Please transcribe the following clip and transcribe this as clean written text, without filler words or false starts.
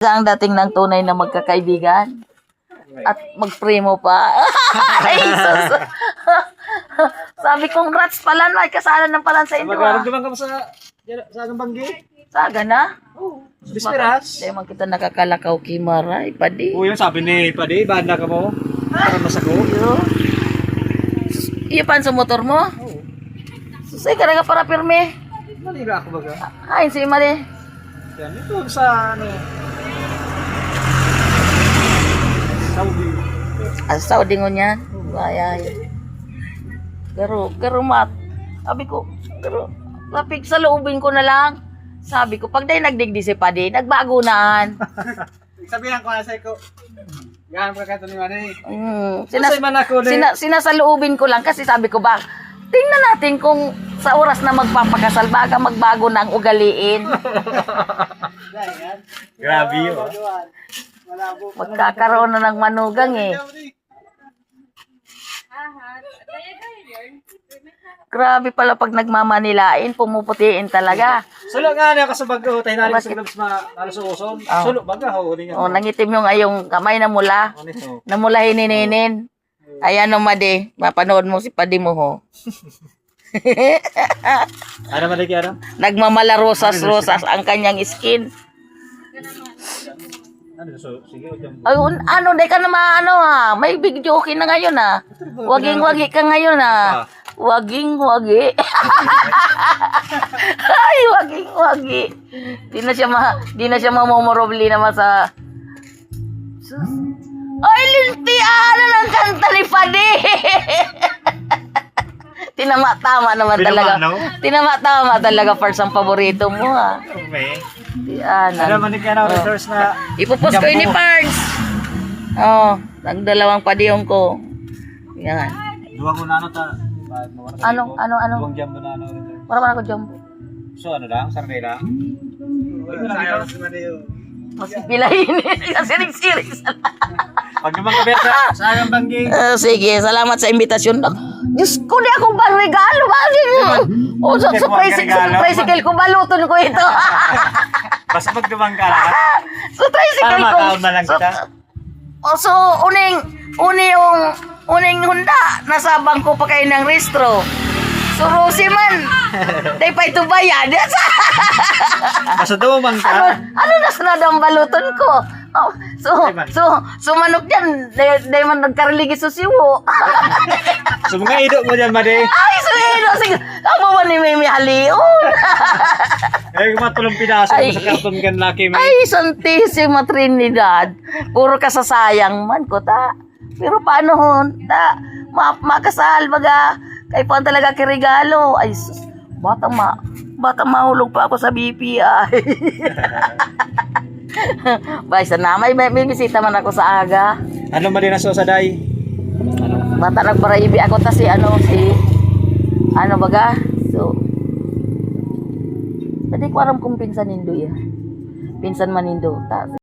Ang dating ng tunay na magkakaibigan. At magprimo pa. Ay, sus. Sabi kong rats pala, may kasalan ng palan sa inyo. Magkaramdaman ka mo sa agang banggi? Saga na? Bisperas? Dahil man kita nakakalakaw kimaray, padi. Oo, yung sabi ni Padi, banda ka mo. Para masako. Iyo pan sa motor mo? Oo. Susay ka na para pirme. Maliga ako baga. Ay, si Mali. Yan, ito sa ano. Saudi. Saudi ngon yan. Ay. Garo mat. Sabi ko, lapig sa loobin ko na lang. Sabi ko, pag dahil nagdigdi si Padi, nagbago naan. Sabihan ko na sa ko. Gahan ka kato ni Mani. Sinasaluubin ko lang kasi sabi ko ba, tingnan natin kung sa oras na magpapakasal, baka magbago na ang ugaliin. Grabe yun. Magkakaroon na ng manugang eh. Grabe pala pag nagmamanilain, pumuputiin talaga. Sulo nga niya kasabag ko, tayo narin sa labas malususon. Sulo baga ho. Oh, nangitim yung ayong kamay na mula. Namula hinininin. Ayan o Madi, mapanood mo si Padi mo ho. Ano Madi ano? Nagmamala rosas ang kanyang skin. Sige, Ay, ano, di ka na maano ha. May big joke na ngayon ha. Waging-wagi ka ngayon ha. Waging-wagi. Ay, waging-wagi. Di na siya mamomorobli naman sa... Ay, lintiana ng kanta ni Padi. Tinama-tama naman talaga. Tinama-tama talaga first ang paborito mo ha. Yan. Ano man ka na resource na ipopost ko ini parts. Oh, ang dalawang padiyong ko. Yan. duwang ko na ano ta. Ano? Duwang jumbo na ano. Para man ako jumbo. So ano lang, sarnay lang. Pilahin kasi series. Pag naman ka beta, sa agang banggi. Sige, salamat sa imbitasyon. Diyos ko, di ako bang regalo. Bakit mo? O, sa tricycle ko, baluton ko ito. Basta pag dumang ka lang. Sa tricycle ko. Para makaon na lang kita. So, uning hunda, nasa bangko pa kayo ng restro. So, Rosie man, di pa ito bayad. Basta dumang ka. Ano na sunod ang baluton ko? Oh, so manok dyan, di man nagkareligi susiwo. So mga idok mo dyan, Madi. Ay, so sige. Ako ba ni Mimi Halion? Eh, matulong pinaso mo sa karton kan laki, Mimi. Ay, Santissima Trinidad. Puro kasasayang man ko, ta. Pero paano hon? Ta, makasal baga. Kay pa talaga kirigalo. Ay, sus, bata mahulog pa ako sa BPI. Basta na, may bisita man ako sa aga. Ano Madi na so sa day? Bata nagparaibi ako ta si ano baga. So, hindi ko alam kung pinsan nindo yan. Pinsan manindo.